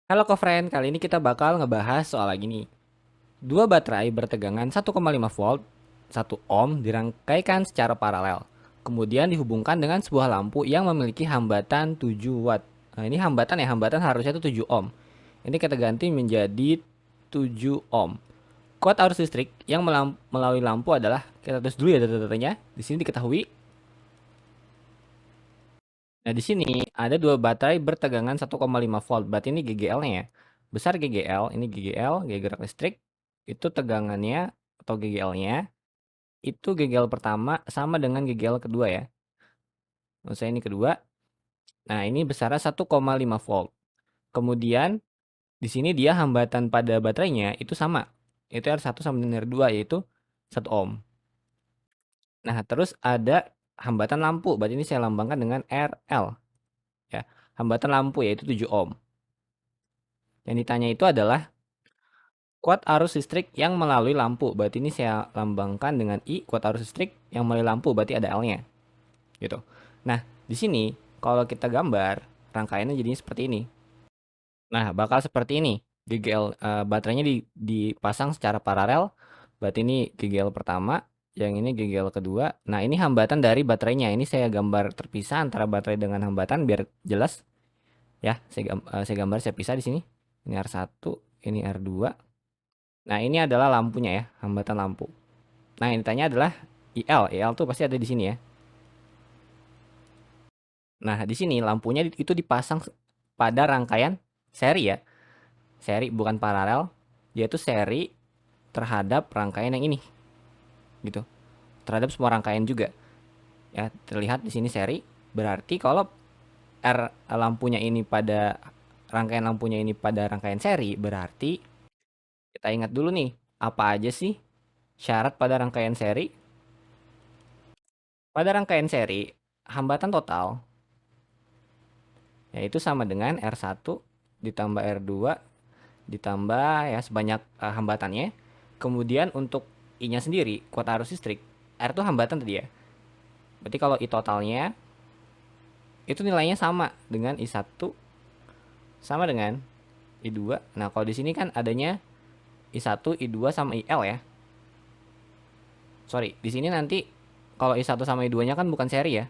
Halo co-friend, kali ini kita bakal ngebahas soal lagi nih. Dua baterai bertegangan 1,5 volt, 1 ohm dirangkaikan secara paralel. Kemudian dihubungkan dengan sebuah lampu yang memiliki hambatan 7 watt. Nah, ini hambatan ya, hambatan harusnya itu 7 ohm. Ini kita ganti menjadi 7 ohm. Kuat arus listrik yang melalui lampu adalah, kita tulis dulu ya data-datanya. Di sini diketahui. Nah, di sini ada dua baterai bertegangan 1,5 volt. Berarti ini GGL-nya ya. Besar GGL, ini GGL, gaya gerak listrik. Itu tegangannya atau GGL-nya, itu GGL pertama sama dengan GGL kedua ya. Maksud saya ini kedua. Nah, ini besarnya 1,5 volt. Kemudian di sini dia hambatan pada baterainya itu sama. Itu R1 sama dengan R2 yaitu 1 ohm. Nah, terus ada hambatan lampu. Berarti ini saya lambangkan dengan RL ya. Hambatan lampu yaitu 7 ohm. Yang ditanya itu adalah kuat arus listrik yang melalui lampu. Berarti ini saya lambangkan dengan I, kuat arus listrik yang melalui lampu, berarti ada L-nya. Gitu. Nah, di sini kalau kita gambar, rangkaiannya jadinya seperti ini. Nah, bakal seperti ini. GGL baterainya dipasang secara paralel. Berarti ini GGL pertama, yang ini GGL kedua. Nah, ini hambatan dari baterainya. Ini saya gambar terpisah antara baterai dengan hambatan biar jelas ya. Saya gambar saya pisah di sini. Ini R1, ini R2. Nah, ini adalah lampunya ya, hambatan lampu. Nah, yang ditanya adalah IL. IL tuh pasti ada di sini ya. Nah, di sini lampunya itu dipasang pada rangkaian seri ya. Seri bukan paralel, yaitu seri terhadap rangkaian yang ini gitu. Terhadap semua rangkaian juga. Ya, terlihat di sini seri. Berarti kalau R lampunya ini pada rangkaian lampunya ini pada rangkaian seri, berarti kita ingat dulu nih, apa aja sih syarat pada rangkaian seri? Pada rangkaian seri, hambatan total yaitu sama dengan R1 ditambah R2 ditambah ya sebanyak hambatannya. Kemudian untuk I-nya sendiri, kuat arus listrik, R itu hambatan tadi ya. Berarti kalau I totalnya itu nilainya sama dengan I1 sama dengan I2. Nah, kalau di sini kan adanya I1, I2 sama IL ya. Sorry, di sini nanti kalau I1 sama I2-nya kan bukan seri ya.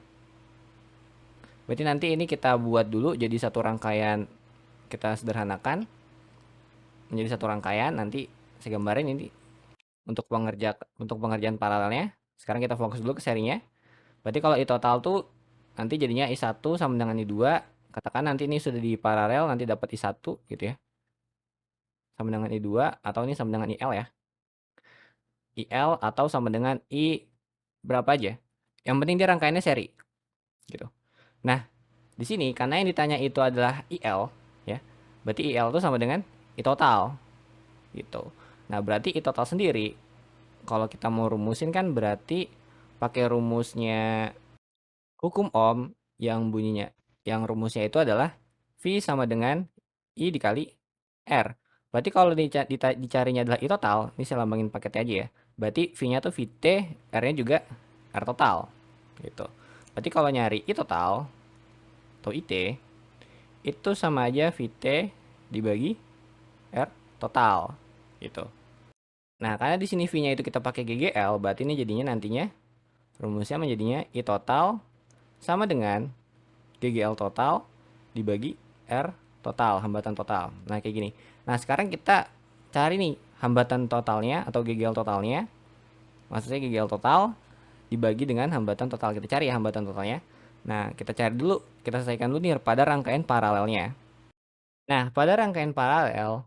Berarti nanti ini kita buat dulu jadi satu rangkaian, kita sederhanakan menjadi satu rangkaian. Nanti saya gambarin ini untuk pengerjaan paralelnya. Sekarang kita fokus dulu ke serinya. Berarti kalau I total tuh nanti jadinya I1 sama dengan I2. Katakan nanti ini sudah di paralel, nanti dapat I1 gitu ya. Sama dengan I2 atau ini sama dengan IL ya. IL atau sama dengan I berapa aja. Yang penting dia rangkaiannya seri gitu. Nah, di sini karena yang ditanya itu adalah IL ya. Berarti IL itu sama dengan I total gitu. Nah, berarti I total sendiri kalau kita mau rumusin kan berarti pakai rumusnya hukum Ohm yang bunyinya, yang rumusnya itu adalah V sama dengan I dikali R. Berarti kalau dicarinya adalah I total, ini saya lambangin paket aja ya. Berarti V-nya tuh VT, R-nya juga R total. Gitu. Berarti kalau nyari I total atau IT, itu sama aja VT dibagi R total. Gitu. Nah, karena di sini V-nya itu kita pakai GGL, berarti ini jadinya nantinya rumusnya menjadinya I total sama dengan GGL total dibagi R total, hambatan total. Nah, kayak gini. Nah, sekarang kita cari nih hambatan totalnya atau GGL totalnya. Maksudnya GGL total dibagi dengan hambatan total. Kita cari ya hambatan totalnya. Nah, kita cari dulu, kita selesaikan dulu nih pada rangkaian paralelnya. Nah, pada rangkaian paralel,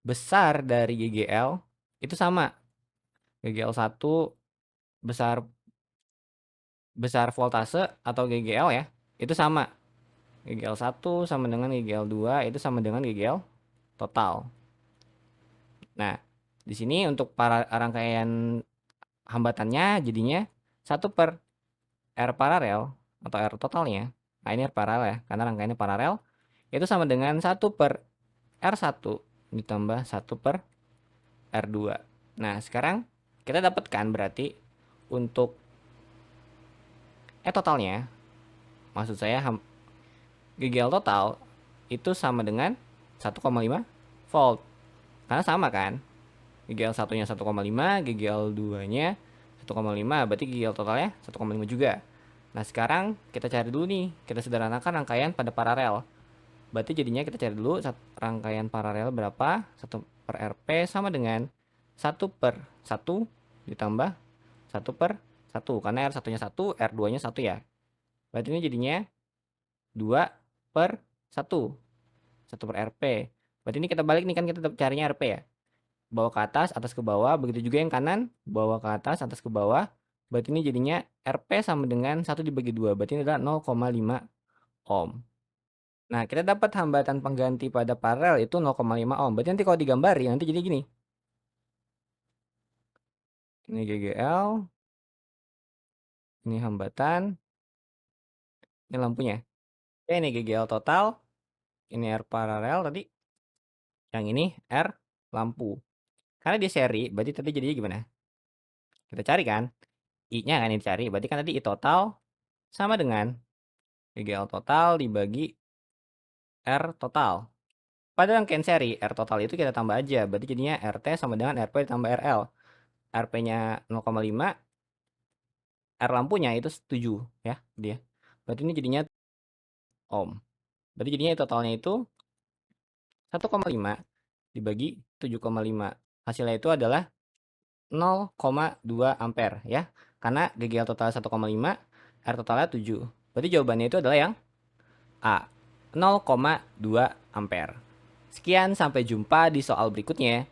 besar dari GGL itu sama. GGL 1 besar besar voltase atau GGL ya, itu sama. GGL 1 sama dengan GGL 2 itu sama dengan GGL total. Nah, di sini untuk para rangkaian hambatannya jadinya 1 per R paralel atau R totalnya. Nah, ini R paralel ya, karena rangkaiannya paralel. Itu sama dengan 1 per R1 ditambah 1 per R2. Nah, sekarang kita dapatkan berarti untuk totalnya, maksud saya GGL total itu sama dengan 1,5 volt. Karena sama kan? GGL 1-nya 1,5, GGL 2-nya 1,5, berarti GGL totalnya 1,5 juga. Nah, sekarang kita cari dulu nih, kita sederhanakan rangkaian pada paralel. Berarti jadinya kita cari dulu rangkaian paralel berapa? 1 per RP sama dengan 1 per 1 ditambah 1 per 1. Karena R1-nya 1, R2-nya 1 ya. Berarti ini jadinya 2 per 1. 1 per RP. Berarti ini kita balik nih kan, kita carinya RP ya. Bawah ke atas ke bawah. Begitu juga yang kanan, bawah ke atas ke bawah. Berarti ini jadinya RP sama dengan 1 dibagi 2. Berarti ini adalah 0,5 ohm. Nah, kita dapat hambatan pengganti pada paralel itu 0,5 ohm. Berarti nanti kalau digambari, nanti jadi gini. Ini GGL. Ini hambatan. Ini lampunya. Oke, ini GGL total. Ini R paralel tadi. Yang ini R lampu. Karena di seri, berarti tadi jadinya gimana? Kita cari kan? I-nya kan yang dicari. Berarti kan tadi I total sama dengan GGL total dibagi R total. Pada rangkaian seri, R total itu kita tambah aja. Berarti jadinya RT sama dengan RP ditambah RL. RP-nya 0,5, R lampunya itu 7 ya dia. Berarti ini jadinya ohm. Berarti jadinya totalnya itu 1,5 dibagi 7,5. Hasilnya itu adalah 0,2 ampere ya. Karena GGL total 1,5, R totalnya 7. Berarti jawabannya itu adalah yang A, 0,2 ampere. Sekian, sampai jumpa di soal berikutnya.